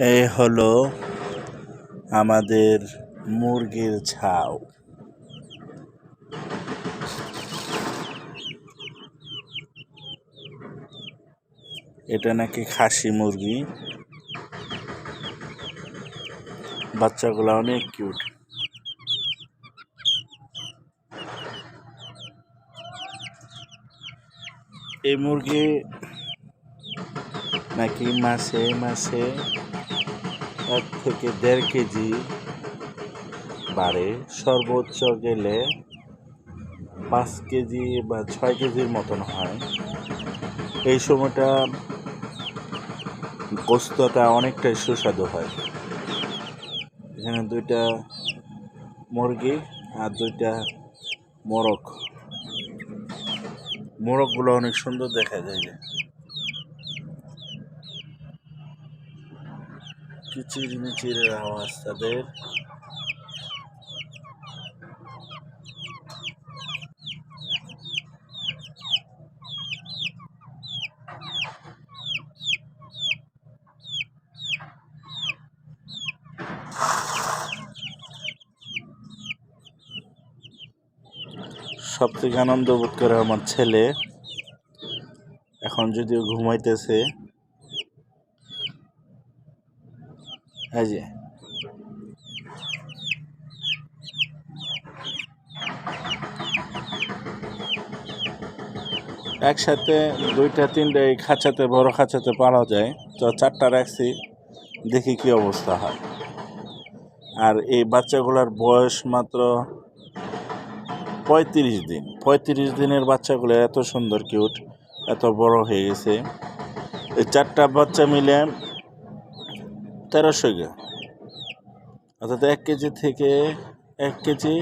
এই হলো আমাদের মুরগির ছাউ। এটা নাকি খাসি মুরগি। বাচ্চাগুলো অনেক কিউট। এই মুরগি নাকি মাসে মাসে 1 থেকে 1.5 কেজি বাড়ে, সর্বোচ্চ গেলে 5 কেজি বা 6 কেজির মতন হয়। এই সময়টা গোস্তটা অনেকটাই সুস্বাদু হয়। এখানে 2টা মুরগি আর 2টা মোরগ। মোরগগুলো অনেক সুন্দর দেখা যায়। যে কিচির মিচিরের আওয়াজ তাদের। সবথেকে আনন্দ বোধ করে আমার ছেলে, এখন যদিও ঘুমাইতেছে। এই যে একসাথে 2টা 3টা এই খাঁচাতে, বড় খাঁচাতে পালা যায়। তো 4টা রাখছি, দেখি কি অবস্থা হয়। আর এই বাচ্চাগুলোর বয়স মাত্র 35 দিন। 35 দিনের বাচ্চাগুলো এত সুন্দর কিউট, এত বড় হয়ে গেছে। এই 4টা বাচ্চা মিলে 1300 গ্রাম, অর্থাৎ 1 কেজি থেকে 1 কেজি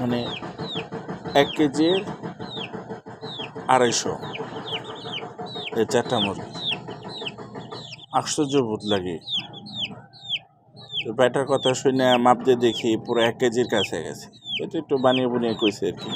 মানে 1 কেজি 250। এই 4টা মুরগি আশ্চর্য বোধ লাগে। তো ব্যাটার কথা শুনে মাপ দিয়ে দেখি পুরো 1 কেজির কাছে গেছে। এটা একটু বানিয়ে বুনিয়ে কইছে আর কি।